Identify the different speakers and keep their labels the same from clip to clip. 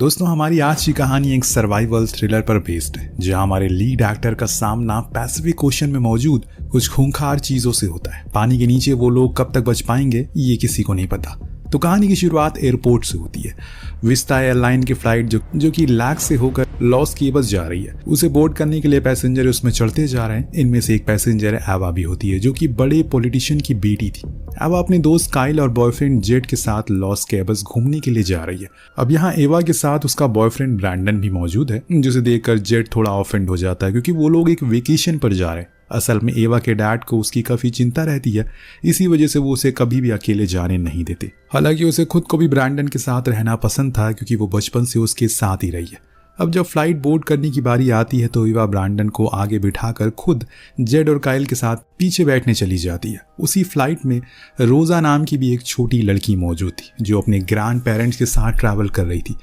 Speaker 1: दोस्तों, हमारी आज की कहानी एक सर्वाइवल थ्रिलर पर बेस्ड है, जहां हमारे लीड एक्टर का सामना पैसिफिक ओशन में मौजूद कुछ खूंखार चीजों से होता है। पानी के नीचे वो लोग कब तक बच पाएंगे ये किसी को नहीं पता। तो कहानी की शुरुआत एयरपोर्ट से होती है। विस्टा एयरलाइन की फ्लाइट जो कि लैक से होकर लॉस केबस जा रही है, उसे बोर्ड करने के लिए पैसेंजर उसमें चढ़ते जा रहे हैं। इनमें से एक पैसेंजर एवा भी होती है, जो कि बड़े पॉलिटिशियन की बेटी थी। एवा अपने दोस्त काइल और बॉयफ्रेंड जेड के साथ लॉस केबस घूमने के लिए जा रही है। अब यहाँ एवा के साथ उसका बॉयफ्रेंड ब्रैंडन भी मौजूद है, जिसे देखकर जेड थोड़ा ऑफेंड हो जाता है, क्योंकि वो लोग एक वेकेशन पर जा रहे हैं। असल में एवा के डैड को उसकी काफी चिंता रहती है, इसी वजह से वो उसे कभी भी अकेले जाने नहीं देते। हालांकि उसे खुद को भी ब्रैंडन के साथ रहना पसंद था, क्योंकि वो बचपन से उसके साथ ही रही है। अब जब फ्लाइट बोर्ड करने की बारी आती है तो एवा ब्रैंडन को आगे बिठाकर खुद जेड और काइल के साथ पीछे बैठने चली जाती है। उसी फ्लाइट में रोजा नाम की भी एक छोटी लड़की मौजूद थी, जो अपने ग्रैंड पेरेंट्स के साथ ट्रैवल कर रही थी।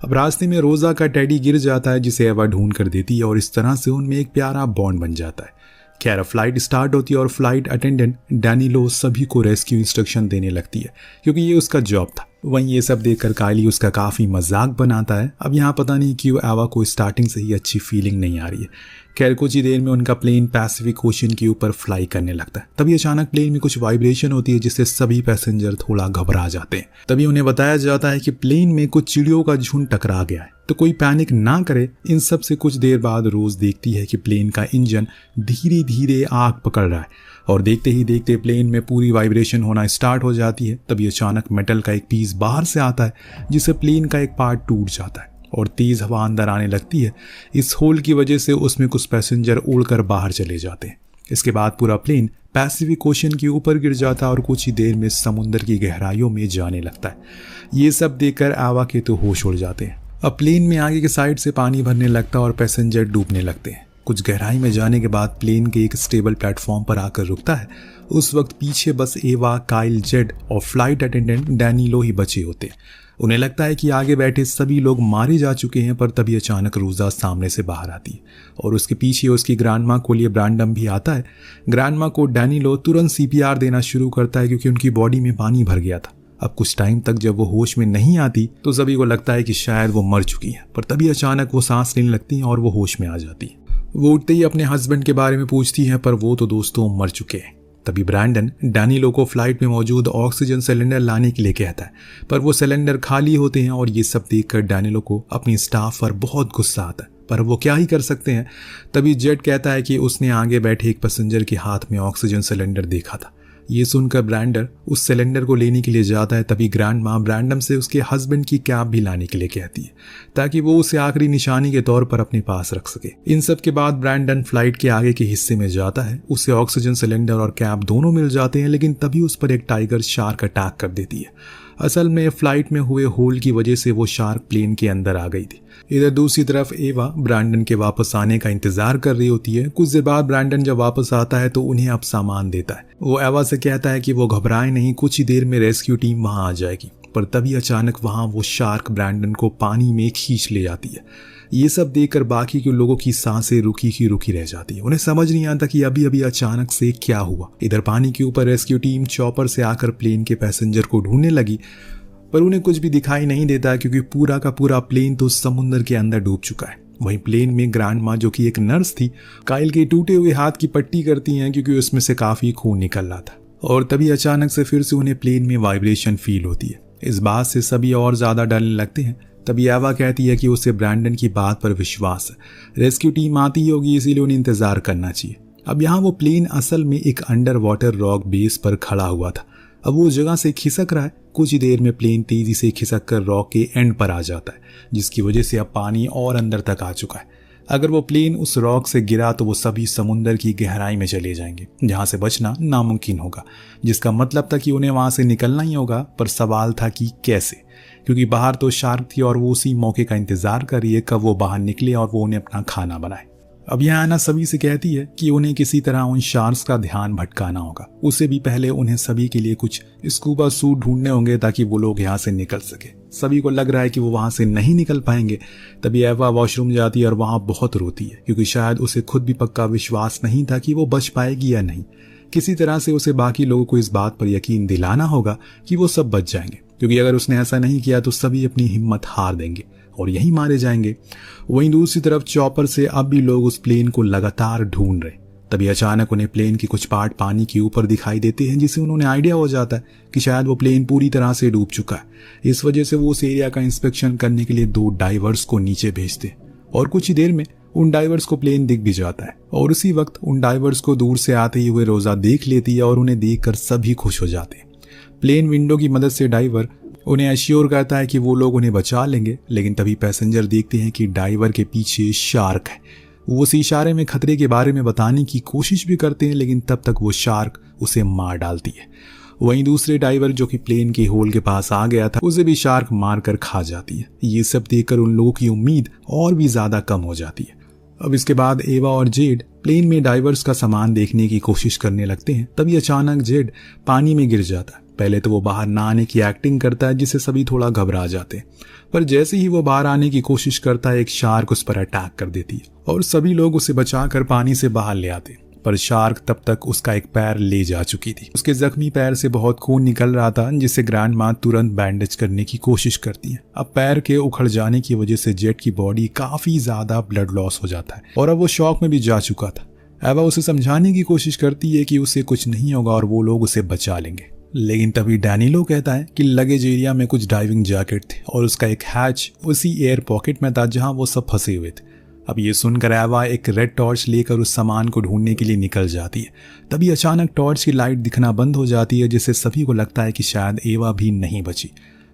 Speaker 1: अब रास्ते में रोजा का टेडी गिर जाता है, जिसे एवा ढूंढ कर देती है, और इस तरह से उनमें एक प्यारा बॉन्ड बन जाता है। खैर, फ्लाइट स्टार्ट होती है और फ्लाइट अटेंडेंट डैनिलो सभी को रेस्क्यू इंस्ट्रक्शन देने लगती है, क्योंकि ये उसका जॉब था। वहीं ये सब देखकर काइली उसका काफी मजाक बनाता है। अब यहाँ पता नहीं क्यों एवा को स्टार्टिंग से ही अच्छी फीलिंग नहीं आ रही है। खैर, कुछ ही देर में उनका प्लेन पैसिफिक ओशन के ऊपर फ्लाई करने लगता है। तभी अचानक प्लेन में कुछ वाइब्रेशन होती है, जिससे सभी पैसेंजर थोड़ा घबरा जाते हैं। तभी उन्हें बताया जाता है कि प्लेन में कुछ चिड़ियों का झुंड टकरा गया है, तो कोई पैनिक ना करे। इन सब से कुछ देर बाद रोज देखती है कि प्लेन का इंजन धीरे धीरे आग पकड़ रहा है, और देखते ही देखते प्लेन में पूरी वाइब्रेशन होना स्टार्ट हो जाती है। तभी अचानक मेटल का एक पीस बाहर से आता है, जिससे प्लेन का एक पार्ट टूट जाता है और तेज हवा अंदर आने लगती है। इस होल की वजह से उसमें कुछ पैसेंजर उड़कर बाहर चले जाते हैं। इसके बाद पूरा प्लेन पैसिफिक ओशन के ऊपर गिर जाता है और कुछ ही देर में समुद्र की गहराइयों में जाने लगता है। ये सब देखकर एवा के तो होश उड़ जाते हैं। अब प्लेन में आगे के साइड से पानी भरने लगता है और पैसेंजर डूबने लगते हैं। कुछ गहराई में जाने के बाद प्लेन के एक स्टेबल प्लेटफॉर्म पर आकर रुकता है। उस वक्त पीछे बस एवा, काइल, जेड और फ्लाइट अटेंडेंट डैनिलो ही बचे होते हैं। उन्हें लगता है कि आगे बैठे सभी लोग मारे जा चुके हैं, पर तभी अचानक रोजा सामने से बाहर आती है और उसके पीछे उसकी ग्रैंडमा को लिए ब्रैंडम भी आता है। ग्रैंडमा को डैनिलो तुरंत सीपीआर देना शुरू करता है, क्योंकि उनकी बॉडी में पानी भर गया था। अब कुछ टाइम तक जब वो होश में नहीं आती तो सभी को लगता है कि शायद वो मर चुकी है, पर तभी अचानक वो सांस लेने लगती हैं और वो होश में आ जाती है। वो उठते ही अपने हस्बैंड के बारे में पूछती हैं, पर वो तो दोस्तों मर चुके हैं। तभी ब्रैंडन डैनिलो को फ्लाइट में मौजूद ऑक्सीजन सिलेंडर लाने के लिए कहता है, पर वो सिलेंडर खाली होते हैं, और ये सब देखकर डैनिलो को अपनी स्टाफ पर बहुत गुस्सा आता है, पर वो क्या ही कर सकते हैं। तभी जेड कहता है कि उसने आगे बैठे एक पैसेंजर के हाथ में ऑक्सीजन सिलेंडर देखा था। ये सुनकर ब्रैंडन उस सिलेंडर को लेने के लिए जाता है। तभी ग्रैंड माँ ब्रैंडम से उसके हस्बैंड की कैप भी लाने के लिए कहती है, ताकि वो उसे आखिरी निशानी के तौर पर अपने पास रख सके। इन सब के बाद ब्रैंडन फ्लाइट के आगे के हिस्से में जाता है। उसे ऑक्सीजन सिलेंडर और कैप दोनों मिल जाते हैं, लेकिन तभी उस पर एक टाइगर शार्क अटैक कर देती है। असल में फ्लाइट में हुए होल की वजह से वो शार्क प्लेन के अंदर आ गई थी। इधर दूसरी तरफ एवा ब्रैंडन के वापस आने का इंतजार कर रही होती है। कुछ देर बाद ब्रैंडन जब वापस आता है तो उन्हें अब सामान देता है। वो एवा से कहता है कि वो घबराए नहीं, कुछ ही देर में रेस्क्यू टीम वहां आ जाएगी। पर तभी अचानक वहां वो शार्क ब्रैंडन को पानी में खींच ले जाती है। ये सब देखकर बाकी के लोगों की सांसें रुकी की रुकी रह जाती है। उन्हें समझ नहीं आता कि अभी अभी अचानक से क्या हुआ। इधर पानी के ऊपर रेस्क्यू टीम चॉपर से आकर प्लेन के पैसेंजर को ढूंढने लगी, पर उन्हें कुछ भी दिखाई नहीं देता, क्योंकि पूरा का पूरा प्लेन तो समुद्र के अंदर डूब चुका है। वहीं प्लेन में ग्रैंड माँ, जो कि एक नर्स थी, काइल के टूटे हुए हाथ की पट्टी करती हैं, क्योंकि उसमें से काफी खून निकल रहा था। और तभी अचानक से फिर से उन्हें प्लेन में वाइब्रेशन फील होती है। इस बात से सभी और ज्यादा डरने लगते हैं। तभी एवा कहती है कि उसे ब्रैंडन की बात पर विश्वास है। रेस्क्यू टीम आती होगी, इसीलिए उन्हें इंतजार करना चाहिए। अब यहाँ वो प्लेन असल में एक अंडर वाटर रॉक बेस पर खड़ा हुआ था। अब वो जगह से खिसक रहा है। कुछ ही देर में प्लेन तेजी से खिसक कर रॉक के एंड पर आ जाता है, जिसकी वजह से अब पानी और अंदर तक आ चुका है। अगर वो प्लेन उस रॉक से गिरा तो वो सभी समुद्र की गहराई में चले जाएंगे, जहां से बचना नामुमकिन होगा, जिसका मतलब था कि उन्हें वहां से निकलना ही होगा। पर सवाल था कि कैसे, क्योंकि बाहर तो शार्क थी और वो उसी मौके का इंतजार कर रही है कब वो बाहर निकले और वो उन्हें अपना खाना बनाए। अब यहाँ आना सभी से कहती है कि उन्हें किसी तरह उन शार्क्स का ध्यान भटकाना होगा। उससे भी पहले उन्हें सभी के लिए कुछ स्कूबा सूट ढूंढने होंगे, ताकि वो लोग यहाँ से निकल सके। सभी को लग रहा है कि वो वहां से नहीं निकल पाएंगे। तभी एवा वॉशरूम जाती है और वहां बहुत रोती है, क्योंकि शायद उसे खुद भी पक्का विश्वास नहीं था कि वो बच पाएगी या नहीं। किसी तरह से उसे बाकी लोगों को इस बात पर यकीन दिलाना होगा कि वो सब बच जाएंगे, क्योंकि अगर उसने ऐसा नहीं किया तो सभी अपनी हिम्मत हार देंगे और यहीं मारे जाएंगे। वहीं दूसरी तरफ चॉपर से अब भी लोग उस प्लेन को लगातार ढूंढ रहे। तभी अचानक उन्हें प्लेन के कुछ पार्ट पानी के ऊपर दिखाई देते हैं, जिससे उन्होंने आइडिया हो जाता है कि शायद वो प्लेन पूरी तरह से डूब चुका है। इस वजह से वो उस एरिया का इंस्पेक्शन करने के लिए 2 डाइवर्स को नीचे भेजते और कुछ ही देर में उन डाइवर्स को प्लेन दिख भी जाता है। और उसी वक्त उन डाइवर्स को दूर से आते ही हुए रोजा देख लेती है और उन्हें देखकर सभी खुश हो जाते हैं। प्लेन विंडो की मदद से डाइवर उन्हें एश्योर करता है कि वो लोग उन्हें बचा लेंगे, लेकिन तभी पैसेंजर देखते हैं कि डाइवर के पीछे शार्क है। वो उस इशारे में खतरे के बारे में बताने की कोशिश भी करते हैं, लेकिन तब तक वो शार्क उसे मार डालती है। वहीं दूसरे डाइवर जो कि प्लेन के होल के पास आ गया था, उसे भी शार्क मारकर खा जाती है। ये सब देखकर उन लोगों की उम्मीद और भी ज्यादा कम हो जाती है। अब इसके बाद एवा और जेड प्लेन में डाइवर्स का सामान देखने की कोशिश करने लगते हैं। तभी अचानक जेड पानी में गिर जाता है। पहले तो वो बाहर ना आने की एक्टिंग करता है, जिससे सभी थोड़ा घबरा जाते हैं, पर जैसे ही वो बाहर आने की कोशिश करता है, एक शार्क उस पर अटैक कर देती है और सभी लोग उसे बचाकर पानी से बाहर ले आते हैं। पर शार्क तब तक उसका एक पैर ले जा चुकी थी। उसके जख्मी पैर से बहुत खून निकल रहा था, जिससे ग्रैंड माँ तुरंत बैंडेज करने की कोशिश करती है। अब पैर के उखड़ जाने की वजह से जेड की बॉडी काफी ज्यादा ब्लड लॉस हो जाता है और अब वो शॉक में भी जा चुका था। एवा उसे समझाने की कोशिश करती है कि उसे कुछ नहीं होगा और वो लोग उसे बचा लेंगे, लेकिन तभी डैनिलो कहता है कि लगेज एरिया में कुछ डाइविंग जैकेट थे और उसका एक हैच उसी एयर पॉकेट में था जहां वो सब फंसे हुए थे। अब ये सुनकर एवा एक रेड टॉर्च लेकर उस सामान को ढूंढने के लिए निकल जाती है। तभी अचानक टॉर्च की लाइट दिखना बंद हो जाती है, जिससे सभी को लगता है कि शायद एवा भी नहीं बची।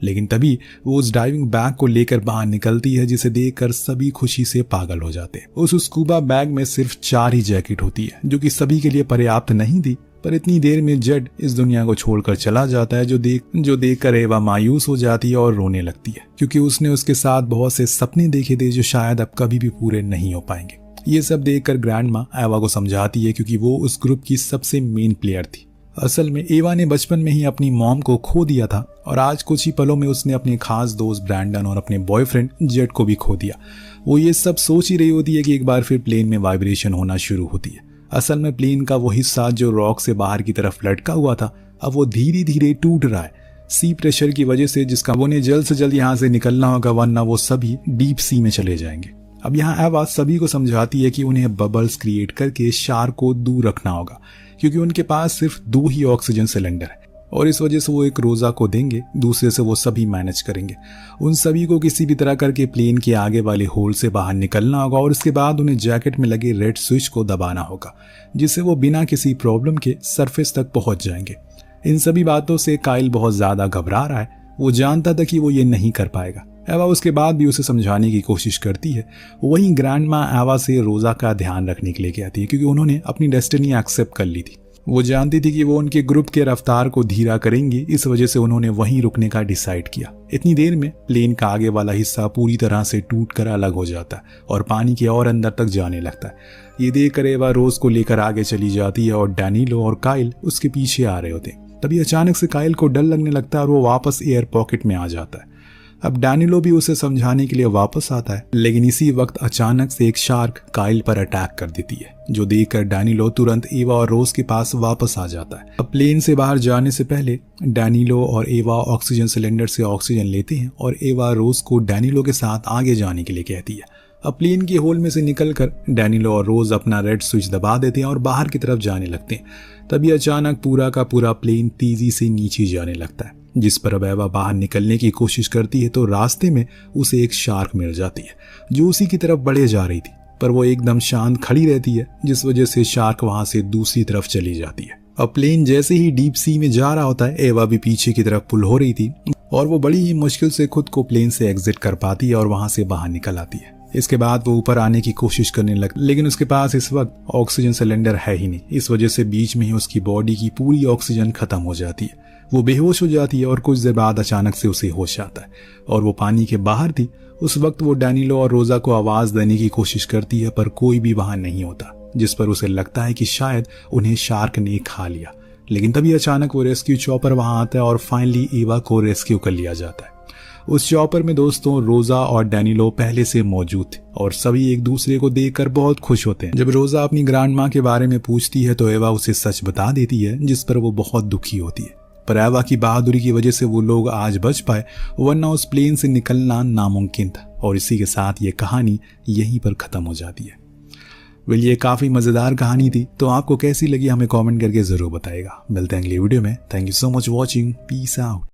Speaker 1: लेकिन तभी वो उस डाइविंग बैग को लेकर बाहर निकलती है, जिसे देखकर सभी खुशी से पागल हो जाते हैं। उस स्कूबा बैग में सिर्फ 4 ही जैकेट होती है, जो कि सभी के लिए पर्याप्त नहीं थी। पर इतनी देर में जेड इस दुनिया को छोड़कर चला जाता है, जो देखकर एवा मायूस हो जाती है और रोने लगती है, क्योंकि उसने उसके साथ बहुत से सपने देखे थे जो शायद अब कभी भी पूरे नहीं हो पाएंगे। ये सब देखकर ग्रैंड माँ एवा को समझाती है, क्योंकि वो उस ग्रुप की सबसे मेन प्लेयर थी। असल में एवा ने बचपन में ही अपनी मॉम को खो दिया था और आज कुछ ही पलों में उसने अपने खास दोस्त ब्रैंडन और अपने बॉयफ्रेंड जेड को भी खो दिया। वो ये सब सोच ही रही होती है कि एक बार फिर प्लेन में वाइब्रेशन होना शुरू होती है। असल में प्लेन का वो हिस्सा जो रॉक से बाहर की तरफ लटका हुआ था, अब वो धीरे धीरे टूट रहा है सी प्रेशर की वजह से, जिसका उन्हें जल्द से जल्द यहाँ से निकलना होगा, वरना वो सभी डीप सी में चले जाएंगे। अब यहाँ एवा सभी को समझाती है कि उन्हें बबल्स क्रिएट करके शार्क को दूर रखना होगा, क्योंकि उनके पास सिर्फ 2 ही ऑक्सीजन सिलेंडर है और इस वजह से वो एक रोजा को देंगे, दूसरे से वो सभी मैनेज करेंगे। उन सभी को किसी भी तरह करके प्लेन के आगे वाले होल से बाहर निकलना होगा और उसके बाद उन्हें जैकेट में लगे रेड स्विच को दबाना होगा, जिससे वो बिना किसी प्रॉब्लम के सरफेस तक पहुंच जाएंगे। इन सभी बातों से काइल बहुत ज्यादा घबरा रहा है। वो जानता था कि वो ये नहीं कर पाएगा। एवा उसके बाद भी उसे समझाने की कोशिश करती है। वहीं ग्रैंड माँ एवा से रोजा का ध्यान रखने के लिए कहती है, क्योंकि उन्होंने अपनी डेस्टिनी एक्सेप्ट कर ली थी। वो जानती थी कि वो उनके ग्रुप के रफ्तार को धीरा करेंगी, इस वजह से उन्होंने वहीं रुकने का डिसाइड किया। इतनी देर में प्लेन का आगे वाला हिस्सा पूरी तरह से टूटकर अलग हो जाता है और पानी के और अंदर तक जाने लगता है। ये देखकर एवा रोज को लेकर आगे चली जाती है और डैनिलो और काइल उसके पीछे आ रहे होते हैं। तभी अचानक से काइल को डर लगने लगता है और वो वापस एयर पॉकेट में आ जाता है। अब डैनिलो भी उसे समझाने के लिए वापस आता है, लेकिन इसी वक्त अचानक से एक शार्क काइल पर अटैक कर देती है, जो देखकर डैनिलो तुरंत एवा और रोज के पास वापस आ जाता है। अब प्लेन से बाहर जाने से पहले डैनिलो और एवा ऑक्सीजन सिलेंडर से ऑक्सीजन लेते हैं और एवा रोज को डैनिलो के साथ आगे जाने के लिए कहती है। अब प्लेन के होल में से निकलकर डैनिलो और रोज अपना रेड स्विच दबा देते हैं और बाहर की तरफ जाने लगते हैं। तभी अचानक पूरा का पूरा प्लेन तेजी से नीचे जाने लगता है, जिस पर अब एवा बाहर निकलने की कोशिश करती है तो रास्ते में उसे एक शार्क मिल जाती है, जो उसी की तरफ बढ़े जा रही थी। पर वो एकदम शांत खड़ी रहती है, जिस वजह से शार्क वहां से दूसरी तरफ चली जाती है। अब प्लेन जैसे ही डीप सी में जा रहा होता है, एवा भी पीछे की तरफ पुल हो रही थी और वो बड़ी ही मुश्किल से खुद को प्लेन से एग्जिट कर पाती है और वहां से बाहर निकल आती है। इसके बाद वो ऊपर आने की कोशिश करने लगती, लेकिन उसके पास इस वक्त ऑक्सीजन सिलेंडर है ही नहीं। इस वजह से बीच में ही उसकी बॉडी की पूरी ऑक्सीजन खत्म हो जाती है। वो बेहोश हो जाती है और कुछ देर बाद अचानक से उसे होश आता है और वो पानी के बाहर थी। उस वक्त वो डैनिलो और रोजा को आवाज देने की कोशिश करती है, पर कोई भी वहां नहीं होता, जिस पर उसे लगता है कि शायद उन्हें शार्क ने खा लिया। लेकिन तभी अचानक वो रेस्क्यू चॉपर वहां आता है और फाइनली एवा को रेस्क्यू कर लिया जाता है। उस चॉपर में दोस्तों रोजा और डैनिलो पहले से मौजूद थे और सभी एक दूसरे को देखकर बहुत खुश होते हैं। जब रोजा अपनी ग्रैंड माँ के बारे में पूछती है तो एवा उसे सच बता देती है, जिस पर वो बहुत दुखी होती है। पर एवा की बहादुरी की वजह से वो लोग आज बच पाए, वरना उस प्लेन से निकलना नामुमकिन था। और इसी के साथ ये कहानी यहीं पर ख़त्म हो जाती है। वेल, ये काफ़ी मज़ेदार कहानी थी, तो आपको कैसी लगी हमें कमेंट करके ज़रूर बताइएगा। मिलते हैं अगली वीडियो में। Thank you so much watching, peace out.